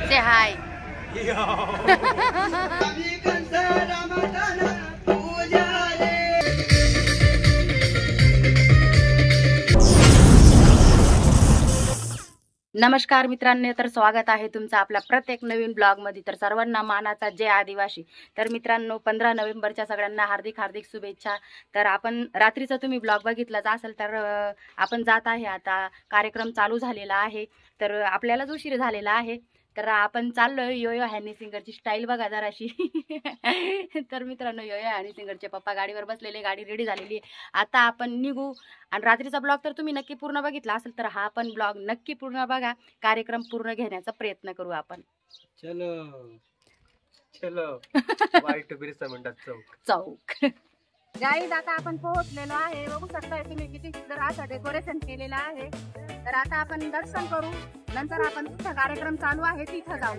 Say hi. नमस्कार मित्रांनो, तर स्वागत आहे तुमचं आपल्या प्रत्येक नवीन ब्लॉग मध्ये। तर सर्वांना मानाचा जय आदिवासी। तर मित्रांनो, 15 नोव्हेंबरच्या सगळ्यांना हार्दिक हार्दिक शुभेच्छा। तर आपण रात्रीचा तुम्ही ब्लॉग बघितलाच असेल, तर आपण जात आहे आता, कार्यक्रम चालू झालेला आहे, तर आपल्यालाच उशीर झालेला आहे, तर आपण चाललोय। योयो हनी सिंगरची स्टाईल बघा जराशी। तर मित्रांनो, योयो हनी सिंगरचे पप्पा गाडीवर बसलेले, गाडी रेडी झालेली, आता आपण निघू। आणि रात्रीचा ब्लॉग तर तुम्ही नक्की पूर्ण बघितला असेल, तर हा पण ब्लॉग नक्की पूर्ण बघा, कार्यक्रम पूर्ण घेण्याचा प्रयत्न करू आपण। चलो चलो वाईट बिरसा म्हणतात चौक। गाईज, आता आपण पोहोचलेलो आहे, बघू शकताय तुम्ही किती सुंदर असं डेकोरेशन केलेलं आहे। तर आता आपण दर्शन करू, नंतर आपण तिथं कार्यक्रम चालू आहे तिथं जाऊ।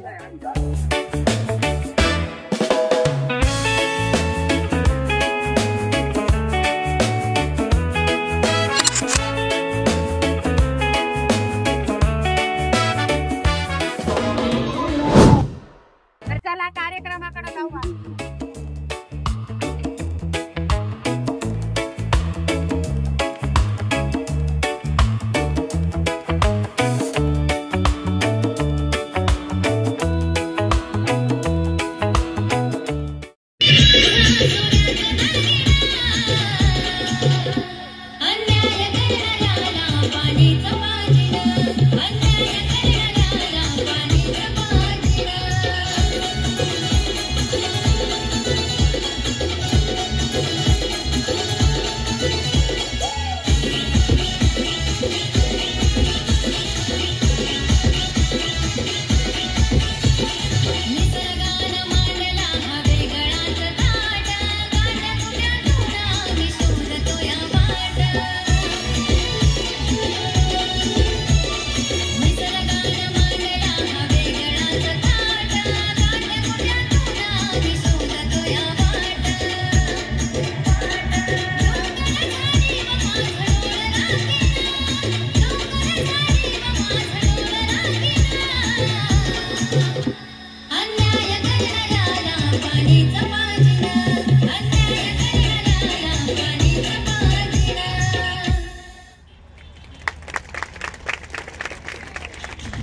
तर चला कार्यक्रमाकडे जाऊ।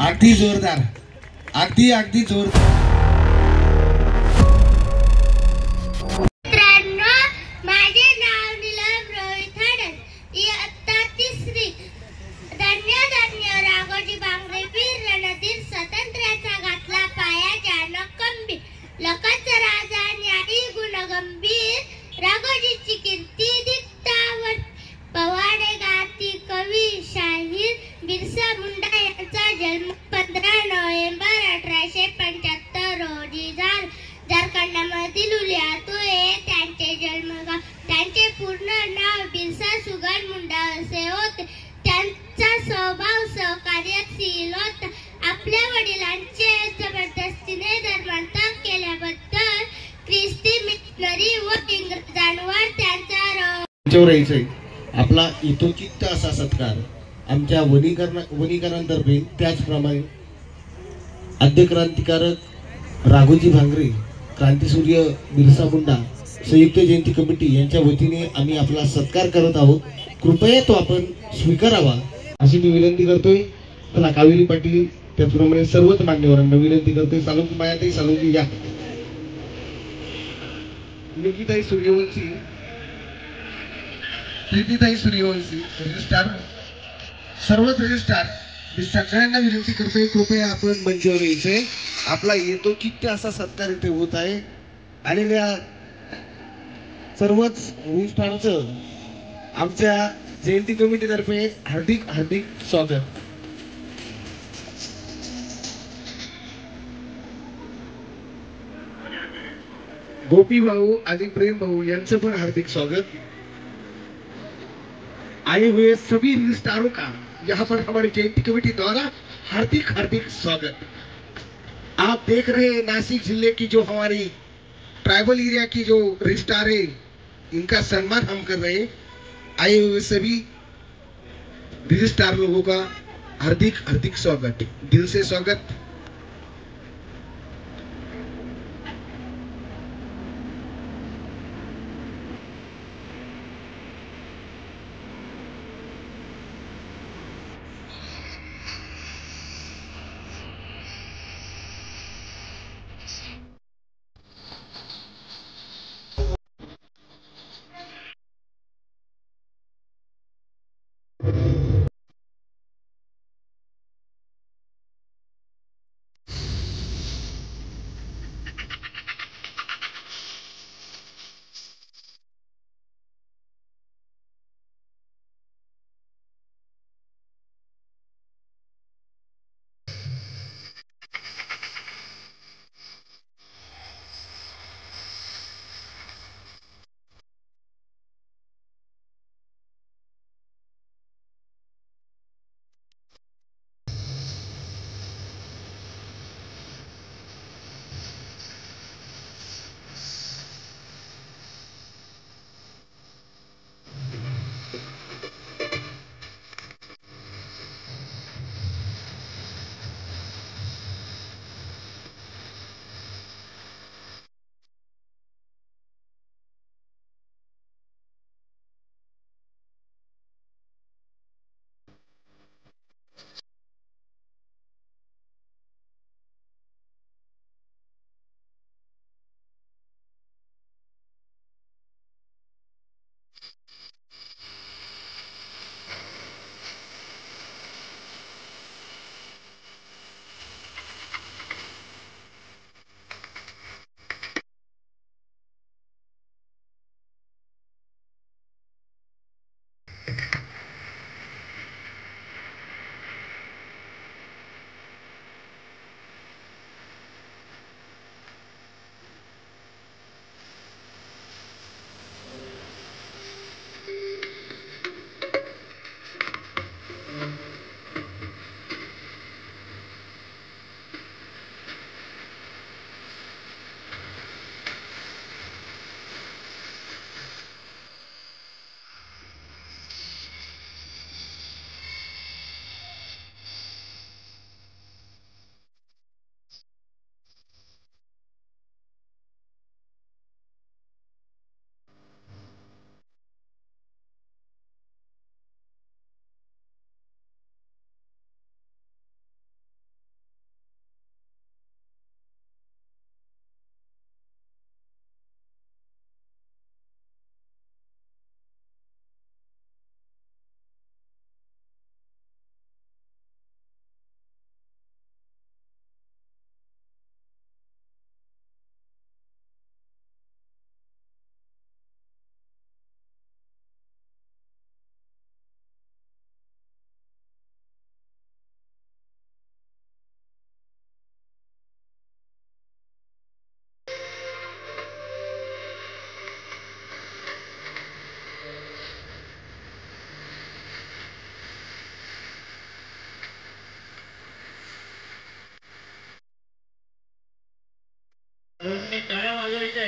अगदी जोरदार, अगदी जोरदार। मित्रांनो, माझे नाव नीलम रोहित हडस, इयत्ता 3री। धन्य धन्य राघोजी भांगरे, वीर रणधीर, स्वातंत्र्याचा घातला पाया ज्यानं खंबीर, लखनचा राजा न्यायी गुणगंभीर, राघोजीची कीर्ती दिसतावर, पवाडे गाती कवी शाहीर, बिरसा मुंडा यांचा जन्म 15 नोव्हेंबर 1875 रोजी झाला। झारखंडमधील लुलियातोय त्यांचे जन्मगाव, त्यांचे पूर्ण नाव बिरसा सुगन मुंडा असे होते। त्यांचा स्वभाव सहकार्यशील होता। आपल्या वडिलांचे जबरदस्तीने धर्मांतर केल्याबद्दल ख्रिस्ती मिशनरी व इंग्रजांवर त्यांचा आपला यथोचित असा सत्कार आमच्या वनीकरांतर्फे, त्याचप्रमाणे आद्य क्रांतिकारक राघोजी भांगरे, क्रांतीसूर्य बिरसा मुंडा संयुक्त जयंती कमिटी यांच्या वतीने आम्ही आपला सत्कार करत आहोत। कृपया तो आपण स्वीकारावा अशी मी विनंती करतोय। चला, कावेरी पाटील त्याचप्रमाणे सर्वच मान्यवरांना विनंती करतोय। सालुंकी मायाताई, सालुंकी या, निकिताई सूर्यवंशी, प्रीतीताई सूर्यवंशी, रजिस्ट्रार, सर्वच रजिस्ट्रार, मी सगळ्यांना विनंती करतोय, कृपया आपण मंचावर यायचंय। आपला यथोचित असा सत्कार इथे होत आहे। आलेल्या सर्वच रजिस्ट्रारचं आमच्या जयंती कमिटीतर्फे हार्दिक हार्दिक स्वागत। गोपी भाऊ आणि प्रेम भाऊ यांचं पण हार्दिक स्वागत। आए हुए सभी रजिस्ट्रारों का यहाँ पर हमारी जयंती कमेटी द्वारा हार्दिक हार्दिक स्वागत। आप देख रहे हैं नासिक जिले की जो हमारी ट्राइबल एरिया की जो रजिस्ट्रार है, इनका सम्मान हम कर रहे हैं। आए हुए सभी रजिस्ट्रार लोगों का हार्दिक हार्दिक स्वागत, दिल से स्वागत।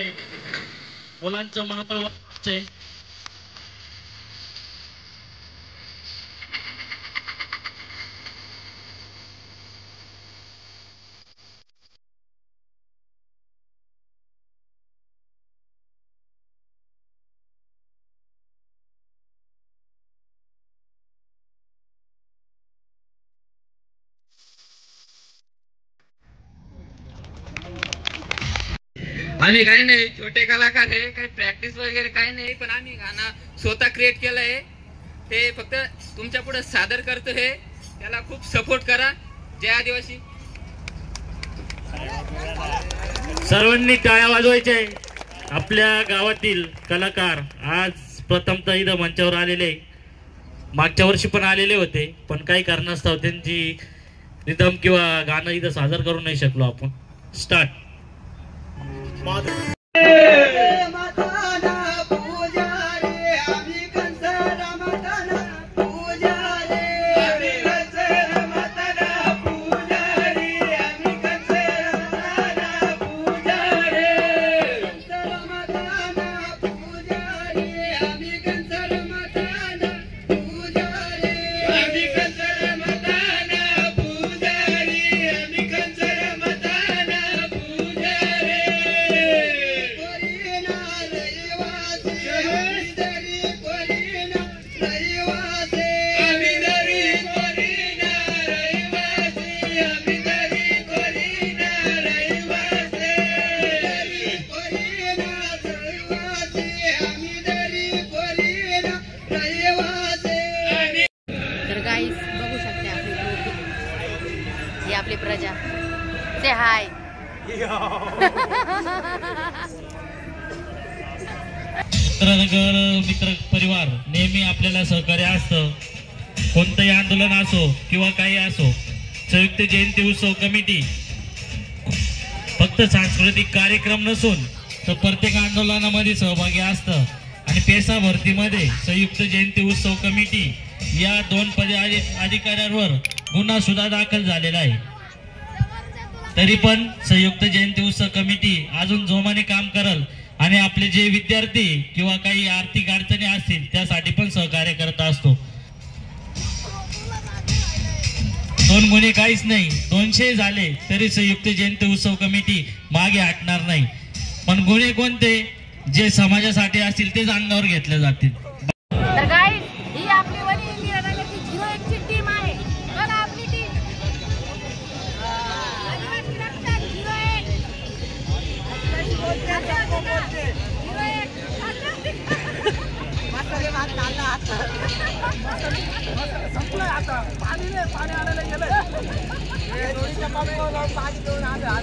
आहे. मुलांचं मनोबल वाढवायचंय. आम्ही काही नाही, छोटे कलाकार आहे, काही प्रॅक्टिस वगैरे काही नाही, पण आम्ही गाणं स्वतः क्रिएट केलंय. ते फक्त तुमच्या पुढे सादर करतो. हे त्याला खूप सपोर्ट करा. जय आदिवासी. सर्वांनी टाळ्या वाजवायच्या. आपल्या गावातील कलाकार आज प्रथमतः इथं मंचावर आलेले. मागच्या वर्षी पण आलेले होते, पण काही कारणास्तव त्यांची रिदम किंवा गाणं इथं सादर करू नाही शकलो आपण. स्टार्ट. आपली प्रजा. से हाय. मित्र परिवार नेहमी आपल्याला सहकार्य असतं. कोणतंही आंदोलन असो किंवा काही असो, संयुक्त जयंती उत्सव कमिटी फक्त सांस्कृतिक कार्यक्रम नसून तर प्रत्येक आंदोलनामध्ये सहभागी असतं. आणि पेशा भरतीमध्ये संयुक्त जयंती उत्सव कमिटी या 2 अधिकाऱ्यांवर गुन्हा सुद्धा दाखल झालेला आहे. तरी पण संयुक्त जयंती उत्सव कमिटी अजून जोमाने काम करल आणि आपले जे विद्यार्थी किंवा काही आर्थिक अडचणी असतील त्यासाठी पण सहकार्य करत असतो. 2 गुन्हे काहीच नाही, 200 झाले तरी संयुक्त जयंती उत्सव कमिटी मागे हटणार नाही. पण गुन्हे कोणते जे समाजासाठी असतील तेच अंगावर घेतले जातील. तर गाईस, ही आपली वनी इंडिया रंगाची 01 ची टीम आहे. बघा आपली टीम. आदिवासी रक्षक 01. आदिवासी बोलते. 01. मसाले भात चालला आता. संपलं आता. पाणी आणायला गेलं. हे दोरीच्या पाण्यावर पाणी घेऊन आलं.